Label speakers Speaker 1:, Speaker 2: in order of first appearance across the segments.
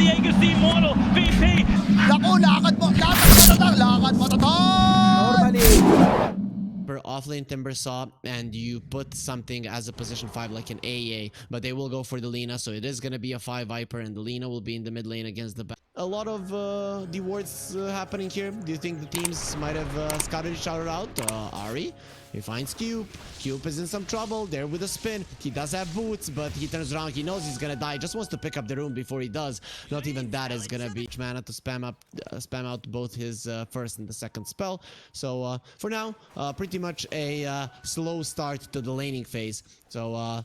Speaker 1: Diego si Immortal, VP.
Speaker 2: Naku, lakad mo
Speaker 3: Normally.
Speaker 4: Offlane Timber Saw, and you put something as a position 5 like an AEA, but they will go for the Lina, so it is going to be a 5 Viper, and the Lina will be in the mid lane against the back. A lot of dewards happening here. Do you think the teams might have scouted each other out? Ari, he finds Cube. Cube is in some trouble there with a spin. He does have boots, but he turns around. He knows he's gonna die. Just wants to pick up the room before he does. Not even that is gonna be mana to spam out both his first and the second spell. So for now, pretty much a slow start to the laning phase. So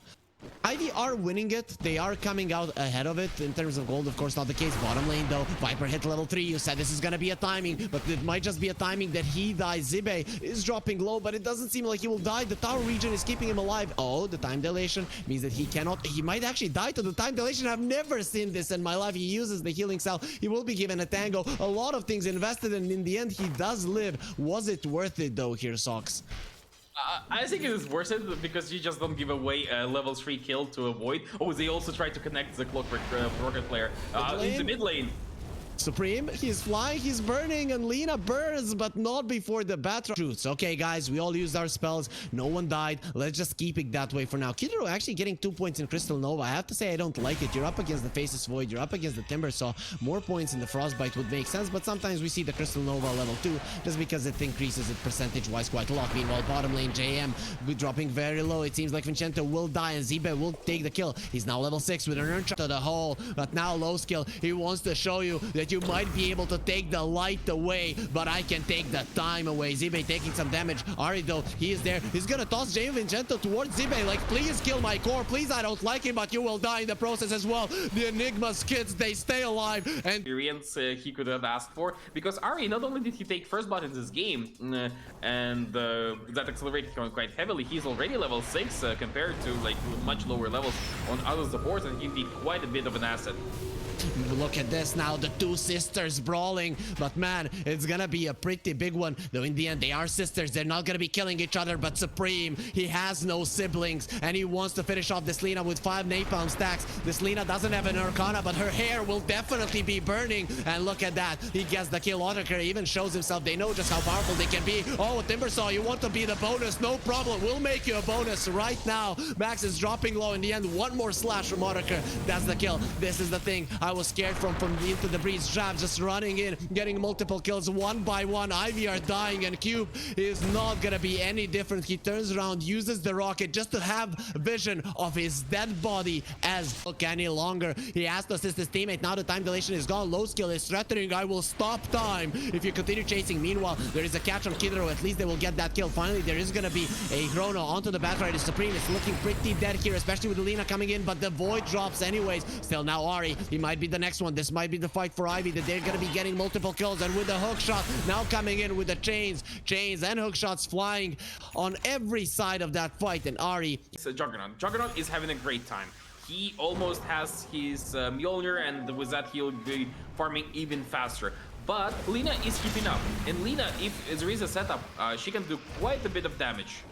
Speaker 4: Ivy are winning it. They are coming out ahead of it in terms of gold. Of course, not the case. Bottom lane, though. Viper hit level 3. You said this is going to be a timing, but it might just be a timing that he dies. Zibe is dropping low, but it doesn't seem like he will die. The tower region is keeping him alive. Oh, the time dilation means that he cannot. He might actually die to the time dilation. I've never seen this in my life. He uses the healing cell. He will be given a tango. A lot of things invested, and in the end, he does live. Was it worth it, though, here, Socks?
Speaker 5: I think it is worth it because you just don't give away a level 3 kill to avoid. Oh, they also try to connect the Clockwork Rocket player into mid lane.
Speaker 4: Supreme, he's flying, he's burning, and Lina burns, but not before the battle shoots. Okay, guys, we all used our spells. No one died. Let's just keep it that way for now. Kidro actually getting 2 points in Crystal Nova. I have to say I don't like it. You're up against the Faceless Void. You're up against the Timber Saw. More points in the Frostbite would make sense, but sometimes we see the Crystal Nova level 2 just because it increases it percentage-wise quite a lot. Meanwhile, bottom lane, JM dropping very low. It seems like Vincento will die, and Zibe will take the kill. He's now level 6 with an Urn to the hole, but now low skill. He wants to show you that you might be able to take the light away, but I can take the time away. Zibe taking some damage. Ari, though, he is there. He's gonna toss Jay Vincento towards Zibe, like, please kill my core. Please, I don't like him, but you will die in the process as well. The Enigma's kids, they stay alive. And
Speaker 5: Experience he could have asked for, because Ari, not only did he take first blood in this game, and that accelerated him quite heavily, he's already level 6 compared to like much lower levels on other supports, and he'd be quite a bit of an asset.
Speaker 4: look at this now, the two sisters brawling, but man, it's gonna be a pretty big one, though in the end they are sisters. They're not gonna be killing each other, but Supreme, he has no siblings, and he wants to finish off this Lina with 5 napalm stacks. This Lina doesn't have an Arcana, but her hair will definitely be burning, and look at that, he gets the kill. Otakar even shows himself. They know just how powerful they can be. Oh, Timbersaw, you want to be the bonus? No problem, we'll make you a bonus right now. Max is dropping low in the end. One more slash from Otakar, that's the kill. This is the thing I was scared from Into the Breeze. Jab just running in, getting multiple kills one by one. Ivy are dying, and Cube is not gonna be any different. He turns around, uses the rocket just to have vision of his dead body as look any longer. He has to assist his teammate. Now the time dilation is gone. Low skill is threatening. I will stop time if you continue chasing. Meanwhile, there is a catch on Kidro. At least they will get that kill. Finally, there is gonna be a chrono onto the backrider. Supreme is looking pretty dead here, especially with Lina coming in, but the void drops anyways. Still now Ari, he might be the next one. This might be the fight for Ivy, that they're gonna be getting multiple kills, and with the hook shot now coming in with the chains and hook shots flying on every side of that fight. And Ari,
Speaker 5: So Juggernaut is having a great time. He almost has his Mjolnir, and with that he'll be farming even faster. But Lina is keeping up, and Lina, if there is a setup, she can do quite a bit of damage.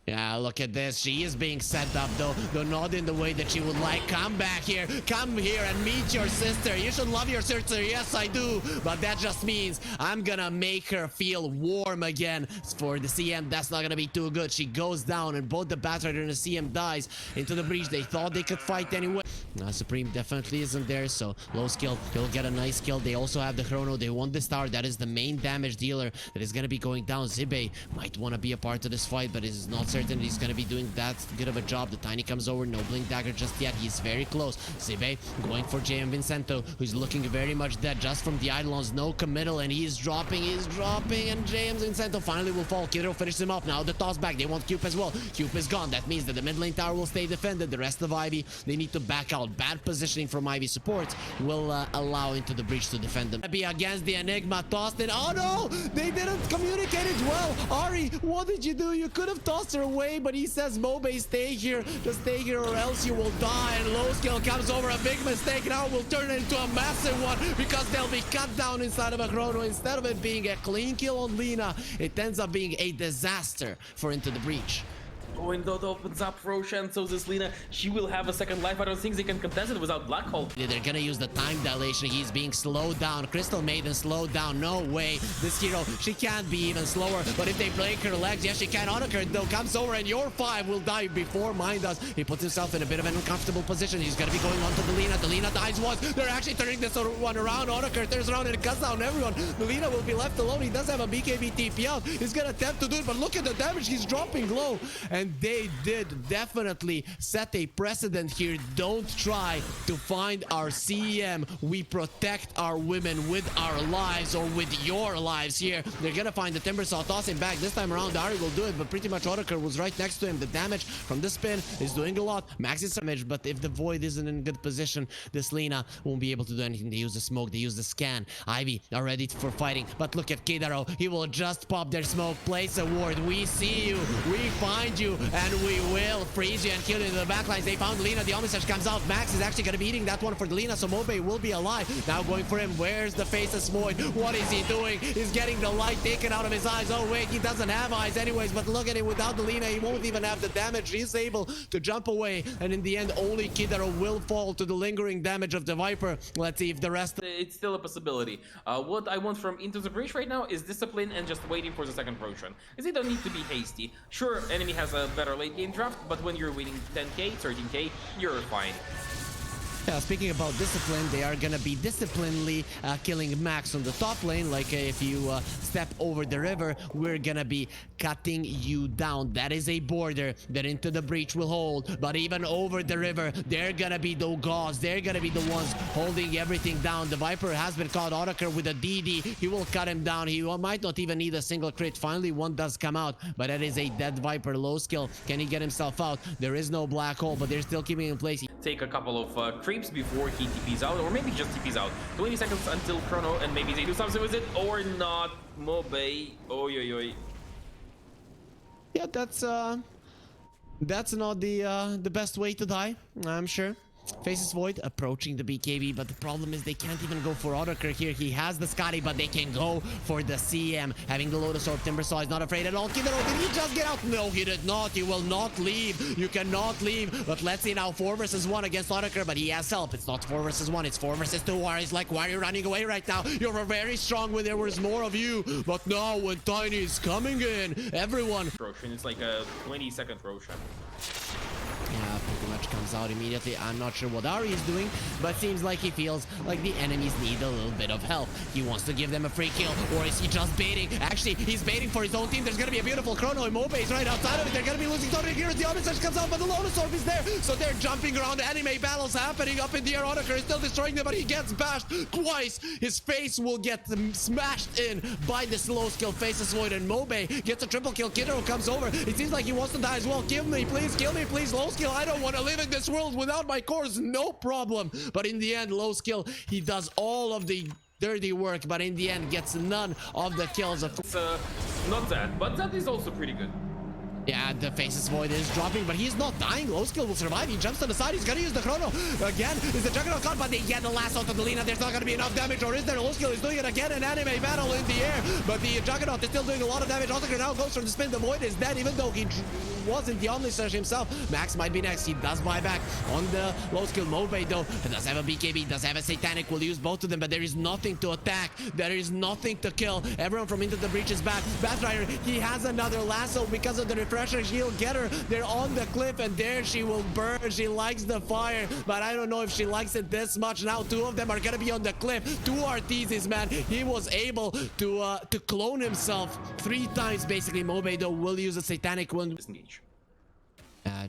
Speaker 4: yeah, look at this. She is being set up, though not in the way that she would like. Come back here. Come here and meet your sister. You should love your sister. Yes, I do. But that just means I'm gonna make her feel warm again. For the CM, that's not gonna be too good. She goes down, and both the Batrider and the CM dies into the breach. They thought they could fight anyway. Supreme definitely isn't there, so low skill. He'll get a nice kill. They also have the chrono. They want this tower. That is the main damage dealer that is gonna be going down. Zibe might want to be a part of this fight, but is not certain he's gonna be doing that good of a job. The Tiny comes over, no blink dagger just yet. He's very close. Zibe going for JM Vincento, who's looking very much dead just from the Eidolons. No committal, and he's dropping, and JM Vincento finally will fall. Kidro finishes him off. Now the toss back. They want Cube as well. Cube is gone. That means that the mid lane tower will stay defended. The rest of Ivy, they need to back out. Bad positioning from Ivy supports will allow Into the Breach to defend them. Be against the Enigma, tossed it. Oh no, they didn't communicate it well. Ari, what did you do? You could have tossed her away, but he says, Mobe, stay here. Just stay here or else you will die. And low skill comes over. A big mistake now will turn it into a massive one, because they'll be cut down inside of a chrono. Instead of it being a clean kill on Lina, it ends up being a disaster for Into the Breach.
Speaker 5: Oh, and Dota opens up Roshan, so this Lina, she will have a second life. I don't think they can contest it without Black Hole.
Speaker 4: They're gonna use the time dilation. He's being slowed down. Crystal Maiden slowed down. No way. This hero, she can't be even slower. But if they break her legs, yes, she can. Onaker, though, comes over, and your 5 will die before mine does. He puts himself in a bit of an uncomfortable position. He's gonna be going on to the Lina. The Lina dies once. They're actually turning this one around. Onaker turns around and cuts down everyone. The Lina will be left alone. He does have a BKB TP out. He's gonna attempt to do it, but look at the damage. He's dropping low. And they did definitely set a precedent here. Don't try to find our CEM. We protect our women with our lives, or with your lives here. They're gonna find the Timbersaw, toss him back. This time around, Ari will do it, but pretty much Onaker was right next to him. The damage from the spin is doing a lot. Max is damage, but if the Void isn't in good position, this Lina won't be able to do anything. They use the smoke, they use the scan. Ivy are ready for fighting, but look at Kidaro. He will just pop their smoke, place a ward. We see you, we find you, and we will freeze you and kill you in the backlines. They found Lina. The Omnisage comes out. Max is actually going to be eating that one for the Lina, so Mobe will be alive. Now going for him. Where's the Faceless Void? What is he doing? He's getting the light taken out of his eyes. Oh, wait, he doesn't have eyes anyways, but look at him. Without the Lina, he won't even have the damage. He's able to jump away, and in the end, only Kidaro will fall to the lingering damage of the Viper. Let's see if the rest...
Speaker 5: It's still a possibility. What I want from Into the Breach right now is discipline and just waiting for the second Roshan. Because they don't need to be hasty. Sure, enemy has a better late game draft, but when you're winning 10k, 13k, you're fine.
Speaker 4: Yeah, speaking about discipline, they are gonna be disciplinedly killing Max on the top lane. Like if you step over the river, we're gonna be cutting you down. That is a border that Into the Breach will hold. But even over the river, they're gonna be the gods. They're gonna be the ones holding everything down. The Viper has been caught. Onaker with a DD. He will cut him down. He might not even need a single crit. Finally, one does come out, but that is a dead Viper. Low skill. Can he get himself out? There is no black hole, but they're still keeping him in place.
Speaker 5: Take a couple of creeps before he TPs out, or maybe just TPs out. 20 seconds until Chrono, and maybe they do something with it, or not. Mobe. Oi, oi, oi.
Speaker 4: Yeah, that's not the best way to die, I'm sure. Faces Void approaching the BKB, but the problem is they can't even go for Onaker here. He has the Scotty, but they can go for the CM. Having the Lotus Orb, Timbersaw is not afraid at all. Kidaro, did he just get out? No, he did not. You will not leave. You cannot leave. But let's see now, 4 versus 1 against Onaker, but he has help. It's not 4 versus 1, it's 4 versus 2. He's like, why are you running away right now? You're very strong when there was more of you. But now when Tiny is coming in, everyone...
Speaker 5: Roshan, it's like a 20-second Roshan.
Speaker 4: Yeah, pretty much comes out immediately. I'm not sure what Ari is doing, but seems like he feels like the enemies need a little bit of help. He wants to give them a free kill, or is he just baiting? Actually, he's baiting for his own team. There's gonna be a beautiful Chrono. Mobe is right outside of it. They're gonna be losing Tony. Here's the Omnisage comes out, but the Lotus Orb is there. So they're jumping around. Anime battles happening up in the air. Onaker is still destroying them, but he gets bashed twice. His face will get smashed in by this low skill Faceless Void, and Mobe gets a triple kill. Kidaro comes over. It seems like he wants to die as well. Kill me, please, low skill. I don't want to live in this world without my cores, no problem. But in the end, low skill, he does all of the dirty work, but in the end gets none of the kills.
Speaker 5: It's not that, but that is also pretty good.
Speaker 4: Yeah, the Faceless Void is dropping, but he's not dying. Low skill will survive. He jumps to the side. He's gonna use the Chrono again. Is the Juggernaut caught? But they get the last out of the Lina. There's not gonna be enough damage, or is there? Low skill is doing it again. An anime battle in the air, but the Juggernaut is still doing a lot of damage. Onaker now goes for the spin. The Void is dead, even though he wasn't the Omnisage himself. Max might be next. He does buy back on the low skill. Mobe though does have a BKB, does have a Satanic. Will use both of them, but there is nothing to attack. There is nothing to kill. Everyone from Into the Breach is back. Batrider, he has another lasso because of the refresher. He'll get her. They're on the cliff, and there she will burn. She likes the fire, but I don't know if she likes it this much. Now 2 of them are gonna be on the cliff. 2 Artesis, man. He was able to clone himself 3 times basically. Mobe though will use a Satanic one.
Speaker 5: Disengage.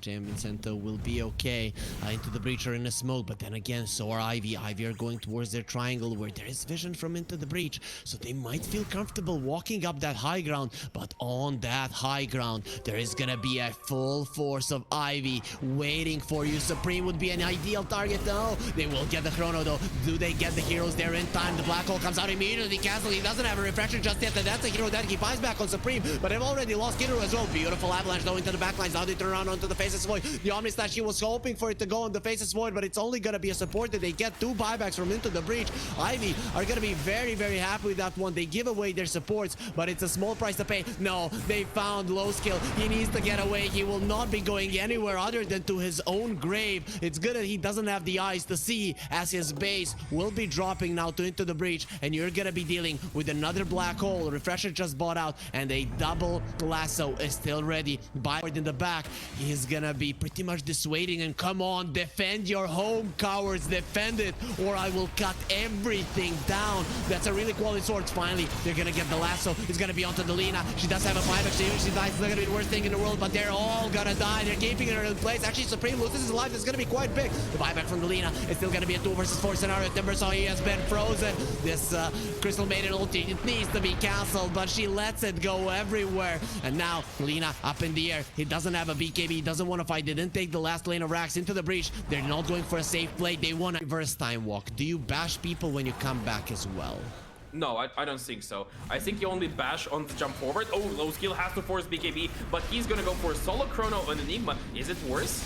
Speaker 4: Jam Vincento will be okay. Into the Breach are in a smoke, but then again, so are Ivy. Ivy are going towards their triangle where there is vision from Into the Breach, so they might feel comfortable walking up that high ground. But on that high ground, there is gonna be a full force of Ivy waiting for you. Supreme would be an ideal target. No, they will get the Chrono though. Do they get the heroes there in time? The Black Hole comes out immediately. Castle, he doesn't have a refresher just yet, and that's a hero that he buys back on Supreme, but they've already lost Kidaro as well. Beautiful avalanche though into the backlines. Now they turn around onto into the Faceless Void. The Omni Slash, he was hoping for it to go on the Faceless Void, but it's only gonna be a support that they get 2 buybacks from Into the Breach. Ivy are gonna be very, very happy with that one. They give away their supports, but it's a small price to pay. No, they found low skill. He needs to get away. He will not be going anywhere other than to his own grave. It's good that he doesn't have the eyes to see, as his base will be dropping now to Into the Breach, and you're gonna be dealing with another black hole. Refresher just bought out, and a double lasso is still ready. Byward in the back, he is gonna be pretty much dissuading, and come on, defend your home, cowards, defend it, or I will cut everything down. That's a really quality sword. Finally, they're gonna get the lasso. It's gonna be onto the Lina. She does have a buyback. She usually dies. It's not gonna be the worst thing in the world, but they're all gonna die. They're keeping her in place. Actually, Supreme loses his life. It's gonna be quite big. The buyback from the Lina is still gonna be a 2 versus 4 scenario. Timber saw he has been frozen. This Crystal Maiden ulti, it needs to be cancelled, but she lets it go everywhere. And now Lina up in the air. He doesn't have a BKB. He doesn't want to fight. They didn't take the last lane of racks into the breach. They're not going for a safe play. They want a reverse time walk. Do you bash people when you come back as well?
Speaker 5: No, I don't think so. I think you only bash on the jump forward. Oh, low skill has to force BKB, but he's gonna go for solo chrono on Enigma. Is it worse?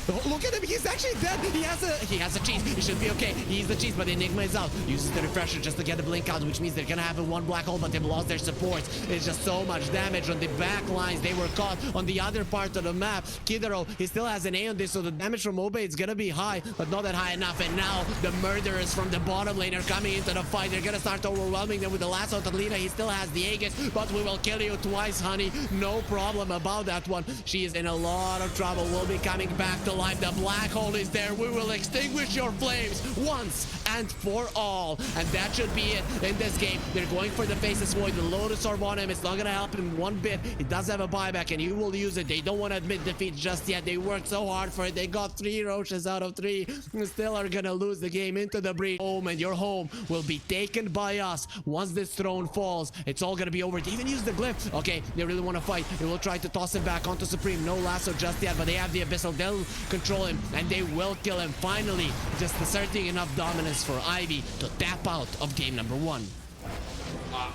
Speaker 4: Oh, look at him, he's actually dead. He has a cheese. He should be okay. He's the cheese, but Enigma is out. Uses the refresher just to get the blink out, which means they're gonna have a 1 black hole, but they've lost their supports. It's just so much damage on the back lines. They were caught on the other part of the map. Kidaro, he still has an A on this, so the damage from Obe is gonna be high, but not that high enough. And now the murderers from the bottom lane are coming into the fight. They're gonna start overwhelming them with the lasso to Lina. He still has the Aegis, but we will kill you twice, honey. No problem about that one. She is in a lot of trouble. We'll be coming back to life. The black hole is there. We will extinguish your flames once and for all, and that should be it in this game. They're going for the Faceless Void. The Lotus Orb on him, it's not gonna help him one bit. He does have a buyback, and he will use it. They don't want to admit defeat just yet. They worked so hard for it. They got 3 Roaches out of 3. Still are gonna lose the game into the breach. Home, and your home will be taken by us once this throne falls. It's all gonna be over. They even use the glyph. Okay, they really want to fight. They will try to toss him back onto Supreme. No lasso just yet, but they have the Abyssal. They'll control him, and they will kill him. Finally, just asserting enough dominance for Ivy to tap out of game number 1.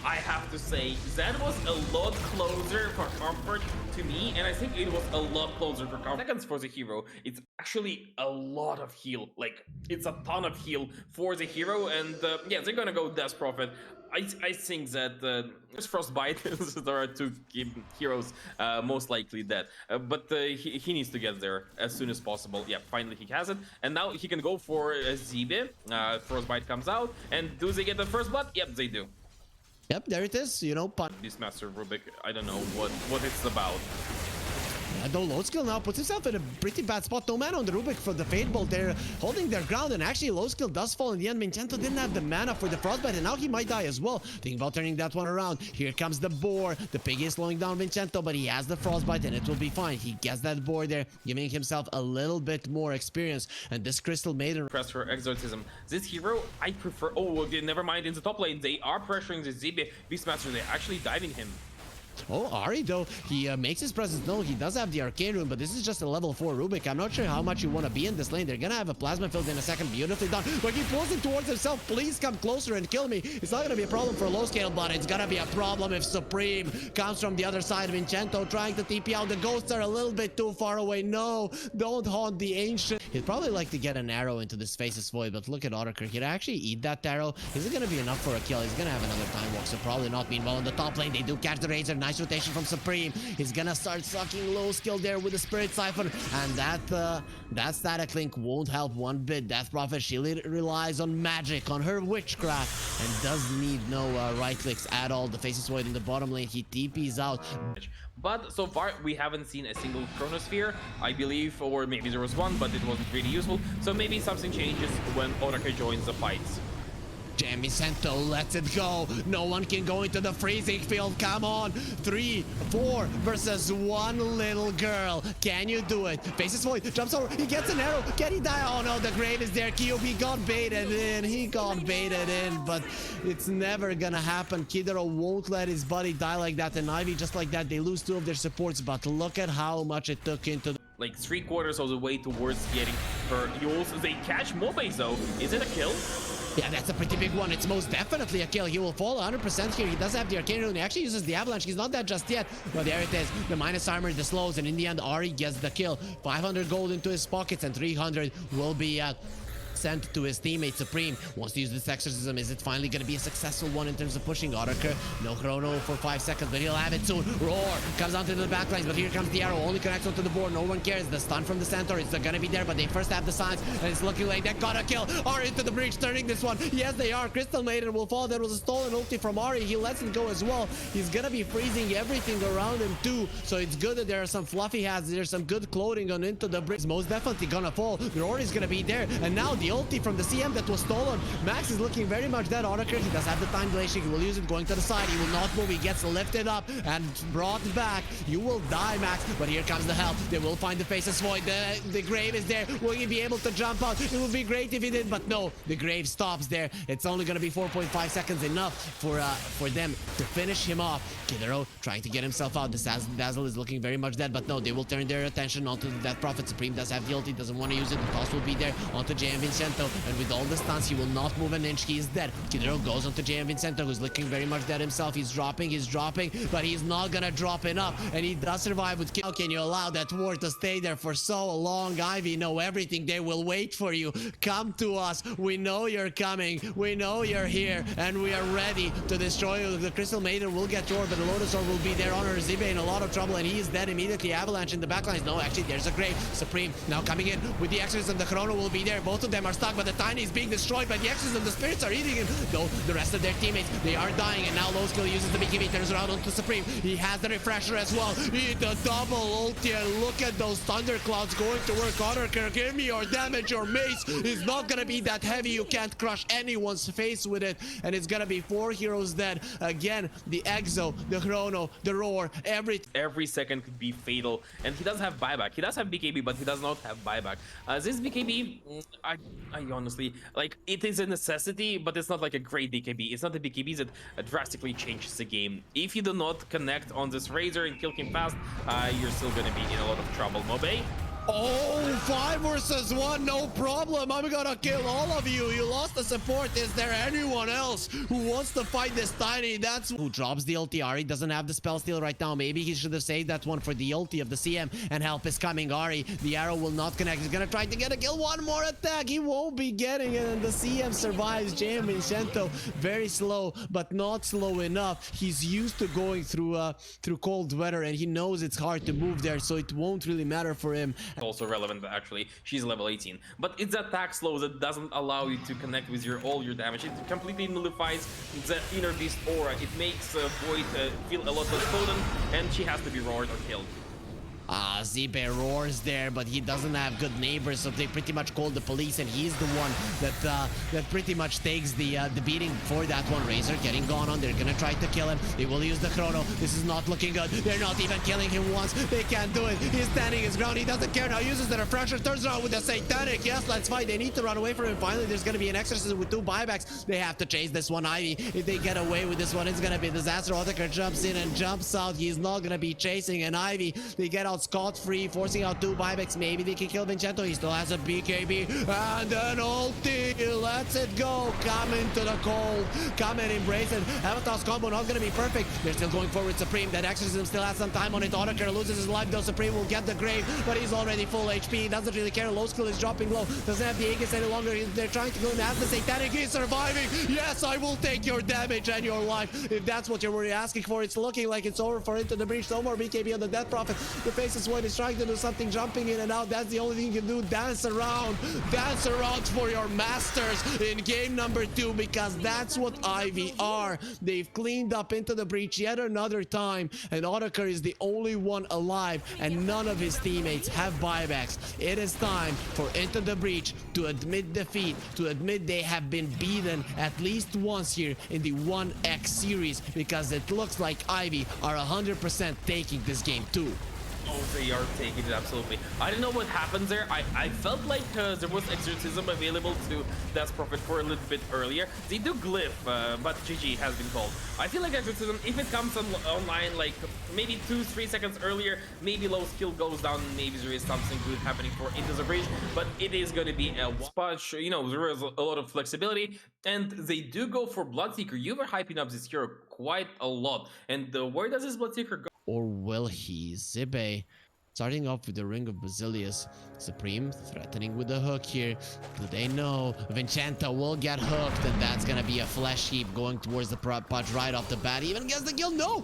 Speaker 5: I have to say, that was a lot closer for comfort to me, and I think it was a lot closer for comfort. Seconds for the hero, it's actually a lot of heal. Like, it's a ton of heal for the hero, and yeah, they're gonna go Death Prophet. I think that there's Frostbite. There are 2 heroes most likely dead, but he needs to get there as soon as possible. Yeah, finally he has it, and now he can go for Zibe. Frostbite comes out, and do they get the first blood? Yep, they do.
Speaker 4: Yep, there it is. You know,
Speaker 5: Beastmaster Rubik, I don't know what it's about.
Speaker 4: Yeah, the low skill now puts himself in a pretty bad spot. No mana on the Rubik for the Fade Bolt. They're holding their ground, and actually low skill does fall in the end. Vincento didn't have the mana for the Frostbite, and now he might die as well. Thinking about turning that one around. Here comes the boar. The pig is slowing down Vincento, but he has the Frostbite, and it will be fine. He gets that boar there, giving himself a little bit more experience. And this Crystal Maiden
Speaker 5: press for Exorcism. This hero, I prefer. Oh, okay, never mind. In the top lane, they are pressuring the Zibe Beastmaster. They're actually diving him.
Speaker 4: Oh, Ari though, he makes his presence known. He does have the Arcane Rune, but this is just a level 4 Rubik. I'm not sure how much you want to be in this lane. They're gonna have a Plasma Field in a second. Beautifully done. But he pulls it towards himself. Please come closer and kill me. It's not gonna be a problem for low scale, but it's gonna be a problem if Supreme comes from the other side. Vincento trying to TP out. The ghosts are a little bit too far away. No, don't haunt the ancient. He'd probably like to get an arrow into this Faceless Void, but look at Otterker. He'd actually eat that arrow. Is it gonna be enough for a kill? He's gonna have another time walk, so probably not. Meanwhile, in the top lane, they do catch the Razor. Nice rotation from Supreme. He's gonna start sucking low skill there with the Spirit Siphon, and that Static Link won't help one bit. Death Prophet, she relies on magic, on her witchcraft, and does need no right clicks at all. The Faceless Void in the bottom lane, he TPs out.
Speaker 5: But so far, we haven't seen a single Chronosphere, I believe, or maybe there was one, but it wasn't really useful. So maybe something changes when Otaka joins the fights.
Speaker 4: Vicento lets it go. No one can go into the freezing field. Come on. 3, 4 versus 1 little girl. Can you do it? Faceless Void jumps over. He gets an arrow. Can he die? Oh no, the grave is there. Kyubi got baited in. He got baited in, but it's never gonna happen. Kidaro won't let his buddy die like that, and Ivy just like that. They lose 2 of their supports, but look at how much it took into the
Speaker 5: like 3/4 of the way towards getting her Yules. They catch Mobe though. Is it a kill?
Speaker 4: Yeah, that's a pretty big one. It's most definitely a kill. He will fall 100% here. He does have the Arcane Rune. He actually uses the Avalanche. He's not that just yet. But there it is. The minus armor, the slows. And in the end, Ari gets the kill. 500 gold into his pockets and 300 will be sent to his teammate Supreme. Wants to use this exorcism. Is it finally going to be a successful one in terms of pushing Otakar? No chrono for 5 seconds, but he'll have it soon. Roar comes onto the backlines, but here comes the arrow. Only connects onto the board. No one cares. The stun from the Centaur is going to be there, but they first have the signs, and it's looking like they're gonna kill Ari into the breach, turning this one. Yes, they are. Crystal Maiden will fall. There was a stolen ulti from Ari. He lets it go as well. He's gonna be freezing everything around him too, so it's good that there are some fluffy hats. There's some good clothing on into the breach. Most definitely gonna fall. Roar is gonna be there, and now the ulti from the CM that was stolen. Max is looking very much dead. Otakar, he does have the time dilation. He will use it going to the side. He will not move. He gets lifted up and brought back. You will die, Max, but here comes the help. They will find the Faceless Void. The grave is there. Will he be able to jump out? It would be great if he did, but no, the grave stops there. It's only going to be 4.5 seconds enough for them to finish him off. Kidero trying to get himself out. The Dazzle is looking very much dead, but no, they will turn their attention onto the Death Prophet. Supreme does have the ulti, doesn't want to use it. The toss will be there onto JM Vincento, and with all the stunts, he will not move an inch. He is dead. Kidero goes onto JM Vincento, who's looking very much dead himself. He's dropping, but he's not gonna drop enough, and he does survive with kill. How can you allow that ward to stay there for so long? Ivy know everything. They will wait for you. Come to us. We know you're coming. We know you're here, and we are ready to destroy you. The Crystal Maiden will get your, but the Lotus Orb will be there on her. Zibe in a lot of trouble, and he is dead immediately. Avalanche in the backlines. No, actually, there's a grave. Supreme now coming in with the Exorcism. The Chrono will be there. Both of them are stuck, but the Tiny is being destroyed by the Exorcism. The Spirits are eating him. Though the rest of their teammates, they are dying, and now Low Skill uses the BKB, turns around onto Supreme. He has the refresher as well. The double ulti, and look at those thunderclouds going to work. Otakar, give me your damage. Your mace is not gonna be that heavy. You can't crush anyone's face with it, and it's gonna be 4 heroes dead. Again, the Exo, the Chrono, the Roar,
Speaker 5: Every second could be fatal, and he does have buyback. He does have BKB, but he does not have buyback. This BKB, I honestly, like, it is a necessity, but it's not like a great BKB. It's not the BKB that drastically changes the game. If you do not connect on this Razor and kill him fast, you're still gonna be in a lot of trouble. Mobe?
Speaker 4: Oh, 5 versus 1, no problem. I'm gonna kill all of you. You lost the support. Is there anyone else who wants to fight this Tiny? That's who drops the ulti. Ari doesn't have the spell steal right now. Maybe he should have saved that one for the ulti of the CM, and help is coming. Ari, the arrow will not connect. He's gonna try to get a kill. One more attack. He won't be getting it, and the CM survives. JM Vincento, very slow, but not slow enough. He's used to going through cold weather, and he knows it's hard to move there, so it won't really matter for him.
Speaker 5: Also relevant, actually. She's level 18, but it's attack slow that doesn't allow you to connect with all your damage. It completely nullifies the inner beast aura. It makes Void feel a lot less potent, and she has to be roared or killed.
Speaker 4: Zibe roars there, but he doesn't have good neighbors, so they pretty much call the police, and he's the one that pretty much takes the beating for that one. Razor getting gone on. They're gonna try to kill him. They will use the Chrono. This is not looking good. They're not even killing him once. They can't do it. He's standing his ground. He doesn't care now. Uses the refresher. Turns around with the Satanic. Yes, let's fight. They need to run away from him. Finally, there's gonna be an Exorcism with 2 buybacks. They have to chase this one. Ivy, if they get away with this one, it's gonna be a disaster. Otakar jumps in and jumps out. He's not gonna be chasing, and Ivy, they get out scot-free, forcing out 2 buybacks. Maybe they can kill Vincento. He still has a BKB, and an ulti lets it go. Come into the cold, come and embrace it. Avatar's combo not gonna be perfect. They're still going forward. Supreme, that Exorcism still has some time on it. Otakar loses his life though. Supreme will get the grave, but he's already full HP. He doesn't really care. Low skill is dropping low, doesn't have the Aegis any longer. They're trying to go and have the Satanic. He's surviving. Yes, I will take your damage and your life if that's what you're really asking for. It's looking like it's over for Into the Breach. No more BKB on the Death Prophet. The Faceless Void is trying to do something, jumping in and out. That's the only thing you can do. Dance around for your masters in game number 2, because that's what Ivy are. They've cleaned up Into the Breach yet another time, and Otakar is the only one alive, and none of his teammates have buybacks. It is time for Into the Breach to admit defeat, to admit they have been beaten at least once here in the 1x series, because it looks like Ivy are 100% taking this game too.
Speaker 5: Oh, they are taking it, absolutely. I don't know what happens there. I felt like there was exorcism available to Death's Prophet for a little bit earlier. They do glyph, but GG has been called. I feel like exorcism, if it comes online like maybe 2-3 seconds earlier, maybe low skill goes down, maybe there is something good happening for Into the Breach, but it is going to be a spot. You know, there is a lot of flexibility, and they do go for Bloodseeker. You were hyping up this hero quite a lot, and where does this Bloodseeker go?
Speaker 4: Or will he? Zibe starting off with the Ring of Basilius. Supreme threatening with the hook here. Do they know Vincenta will get hooked, and that's gonna be a flesh heap going towards the punch right off the bat. Even gets the kill. No!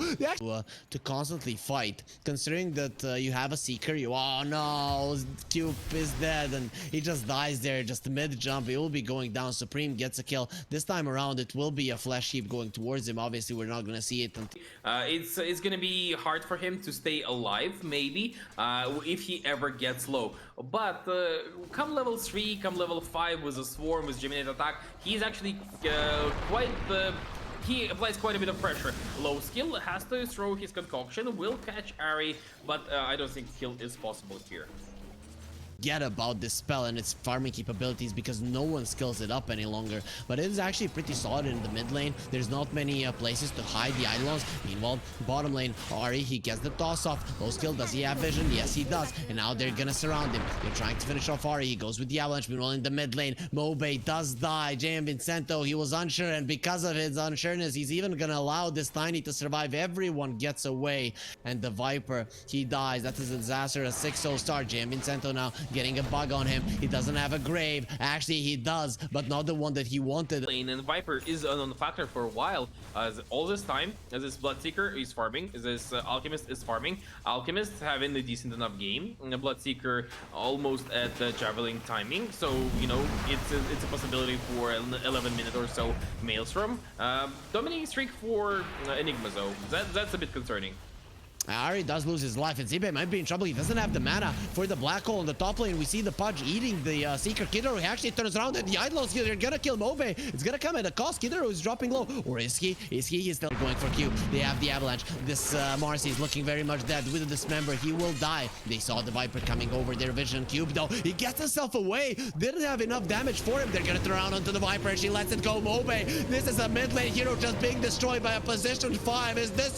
Speaker 4: To constantly fight, considering that you have a Seeker. Oh no! Cube is dead, and he just dies there. Just mid-jump, he will be going down. Supreme gets a kill. This time around, it will be a flesh heap going towards him. Obviously, we're not gonna see it until...
Speaker 5: It's gonna be hard for him to stay alive, maybe, if he ever gets low. But come level 3, come level 5 with a Swarm, with Geminate attack, he's actually quite... he applies quite a bit of pressure. Low skill, has to throw his concoction, will catch Ari, but I don't think kill is possible here.
Speaker 4: Get about this spell and its farming capabilities, because no one skills it up any longer, but it is actually pretty solid in the mid lane. There's not many places to hide the Eidolons. Meanwhile, bottom lane, Ari, he gets the toss off. Low skill, does he have vision? Yes, he does. And now they're gonna surround him. They're trying to finish off Ari. He goes with the avalanche. Meanwhile, in the mid lane, Mobe does die. JM Vincento, he was unsure, and because of his unsureness, he's even gonna allow this Tiny to survive. Everyone gets away, and the Viper, he dies. That is a disaster. A 6-0 start. JM Vincento now getting a bug on him. He doesn't have a grave. Actually, he does, but not the one that he wanted.
Speaker 5: And Viper is on the factor for a while. As all this time, as this Bloodseeker is farming, as this Alchemist is farming. Alchemist having a decent enough game, and the Bloodseeker almost at the Javelin timing. So, you know, it's a possibility for an 11-minute or so Maelstrom. Dominating streak for Enigma, though. That's a bit concerning.
Speaker 4: Ari does lose his life, and Zibe might be in trouble. He doesn't have the mana for the black hole in the top lane. We see the Pudge eating the Seeker. Kidaru actually turns around, and the Eidolons, they're gonna kill Move. It's gonna come at a cost. Kidaru is dropping low. Or is he? He's still going for Q. They have the Avalanche. This Marcy is looking very much dead. With the Dismember, he will die. They saw the Viper coming over their Vision Cube, though. He gets himself away. Didn't have enough damage for him. They're gonna turn around onto the Viper, and she lets it go. Move. This is a mid lane hero just being destroyed by a position 5. Is this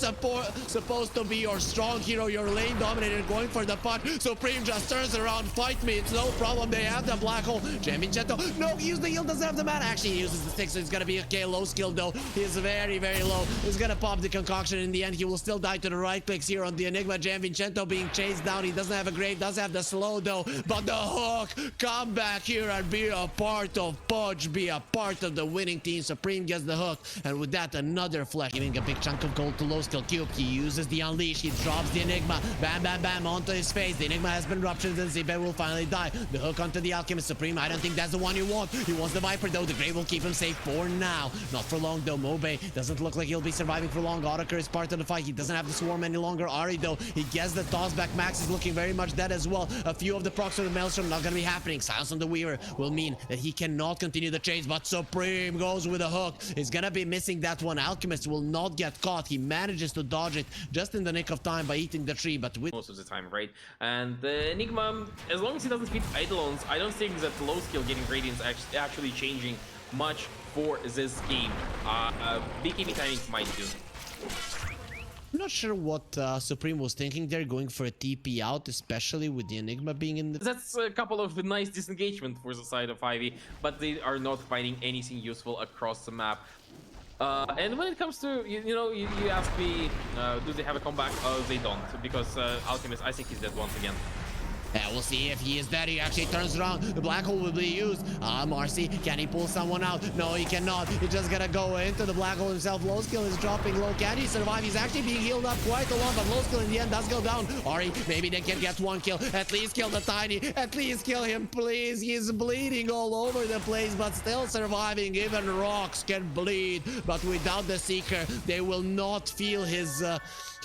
Speaker 4: supposed to be your strong hero? Your lane dominator going for the punch. Supreme just turns around. Fight me. It's no problem. They have the black hole. Vincento. No, he used the heal. Doesn't have the mana. Actually, he uses the stick, so it's gonna be okay. Low skill, though. He's very, very low. He's gonna pop the concoction. In the end, he will still die to the right clicks here on the Enigma. Vincento being chased down. He doesn't have a grave. Does have the slow, though. But the hook. Come back here and be a part of Pudge. Be a part of the winning team. Supreme gets the hook. And with that, another flash. Giving a big chunk of gold to low skill Cube. He uses the Unleash. He drops the Enigma. Bam, bam, bam, onto his face. The Enigma has been ruptured, and Zibe will finally die. The hook onto the Alchemist. Supreme, I don't think that's the one you want. He wants the Viper, though. The Grave will keep him safe for now. Not for long, though. Mobe doesn't look like he'll be surviving for long. Otakar is part of the fight. He doesn't have the Swarm any longer. Ari, though, he gets the toss back. Max is looking very much dead as well. A few of the procs of the Maelstrom not gonna be happening. Silence on the Weaver will mean that he cannot continue the chase, but Supreme goes with a hook. He's gonna be missing that one. Alchemist will not get caught. He manages to dodge it just in the nick of time by eating the tree, but with
Speaker 5: most of the time, right? And the Enigma, as long as he doesn't feed Eidolons, I don't think that low skill getting Radiance actually changing much for this game. BKB timing might do.
Speaker 4: I'm not sure what Supreme was thinking there, going for a TP out, especially with the Enigma being in the...
Speaker 5: That's a couple of nice disengagement for the side of Ivy, but they are not finding anything useful across the map. And when it comes to, you ask me, do they have a comeback? They don't, because Alchemist, I think he's dead once again.
Speaker 4: Yeah, we'll see if he is dead. He actually turns around. The black hole will be used. Marcy, can he pull someone out? No, he cannot. He's just gonna go into the black hole himself. Low skill is dropping low. Can he survive? He's actually being healed up quite a lot, but low skill in the end does go down. Ari, maybe they can get one kill. At least kill the Tiny. At least kill him, please. He's bleeding all over the place, but still surviving. Even rocks can bleed, but without the Seeker, they will not feel his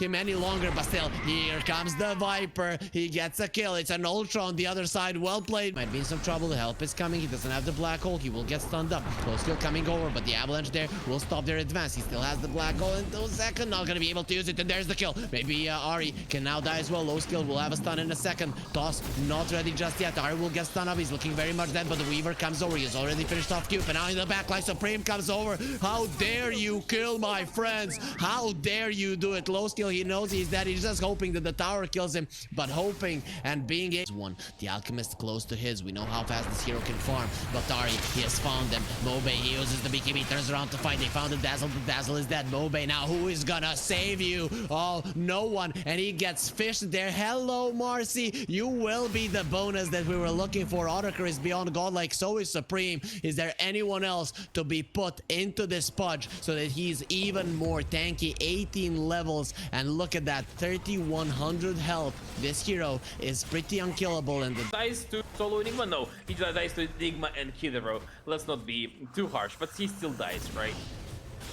Speaker 4: him any longer, but still, here comes the Viper. He gets a kill. It's an Ultra on the other side. Well played. Might be in some trouble. The help is coming. He doesn't have the black hole. He will get stunned up. Close kill coming over, but the avalanche there will stop their advance. He still has the black hole in 2 seconds. Not gonna be able to use it, and there's the kill. Maybe Ari can now die as well. Low skill will have a stun in a second. Toss not ready just yet. Ari will get stunned up. He's looking very much dead, but the Weaver comes over. He's already finished off Cube, and now in the backline, Supreme comes over. How dare you kill my friends? How dare you do it? Low skill, he knows he's dead. He's just hoping that the tower kills him, but hoping and being one. The Alchemist close to his. We know how fast this hero can farm, but Ari, he has found them. Mobe, he uses the BKB, turns around to fight. They found the Dazzle. The Dazzle is dead. Mobe, now who is gonna save you? Oh, no one, and he gets fished there. Hello, Marcy. You will be the bonus that we were looking for. Otterker is beyond godlike, so is Supreme. Is there anyone else to be put into this pudge so that he's even more tanky? 18 levels, and look at that, 3100 health. This hero is pretty unkillable, and the
Speaker 5: dies to solo Enigma? No, he just dies to Enigma and Hidero. Let's not be too harsh, but he still dies, right?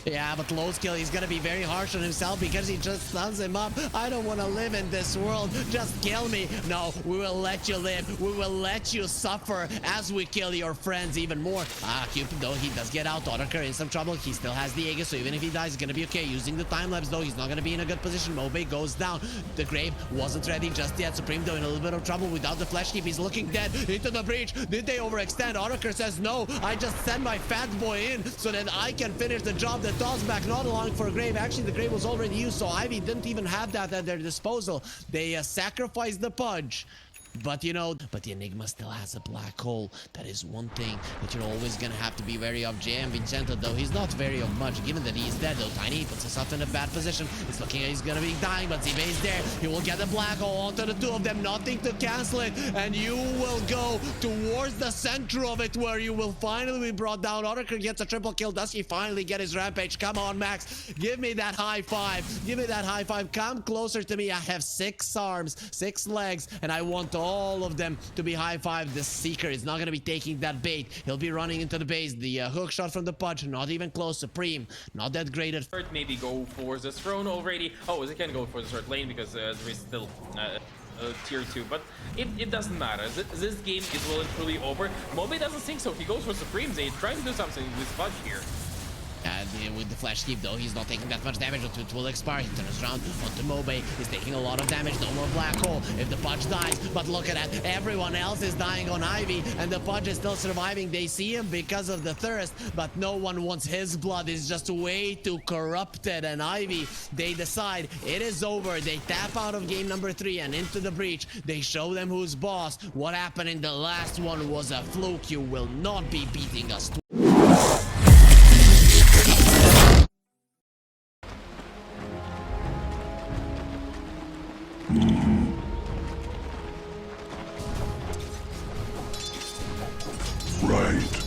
Speaker 4: Yeah, but low skill, he's gonna be very harsh on himself because he just stuns him up. I don't want to live in this world. Just kill me. No, we will let you live. We will let you suffer as we kill your friends even more. Cupid, though, he does get out. Otterker in some trouble. He still has the Aegis, so even if he dies, he's gonna be okay. Using the time lapse, though, he's not gonna be in a good position. Mobe goes down. The Grave wasn't ready just yet. Supreme, though, in a little bit of trouble without the flash keep. He's looking dead into the breach. Did they overextend? Otterker says no. I just send my fat boy in so that I can finish the job that toss back, not allowing for a Grave. Actually, the Grave was already used, so Ivy didn't even have that at their disposal. They sacrificed the Pudge. But you know, the Enigma still has a black hole. That is one thing that you're always gonna have to be wary of. JM Vincento, though, he's not wary of much, given that he's dead, though. Tiny puts himself in a bad position. He's looking at he's gonna be dying, but Zibe is there. He will get the black hole onto the two of them, nothing to cancel it, and you will go towards the center of it, where you will finally be brought down. Otterker gets a triple kill. Does he finally get his rampage? Come on, Max, give me that high five. Give me that high five. Come closer to me. I have 6 arms, 6 legs, and I want all of them to be high five. The Seeker is not going to be taking that bait. He'll be running into the base. The hook shot from the Pudge, not even close. Supreme, not that great at
Speaker 5: first. Maybe go for the throne already. Oh, they can go for the third lane because there is still tier 2, but it doesn't matter. This game is well and truly over. Mobe doesn't think so. He goes for Supreme. They try to do something with Pudge here.
Speaker 4: With the flash keep, though, he's not taking that much damage until it will expire. He turns around onto Mobe. He's taking a lot of damage. No more black hole if the Pudge dies. But look at that. Everyone else is dying on Ivy, and the Pudge is still surviving. They see him because of the thirst, but no one wants his blood. It's just way too corrupted. And Ivy, they decide it is over. They tap out of game number 3 and into the breach. They show them who's boss. What happened in the last one was a fluke. You will not be beating us.
Speaker 2: Right.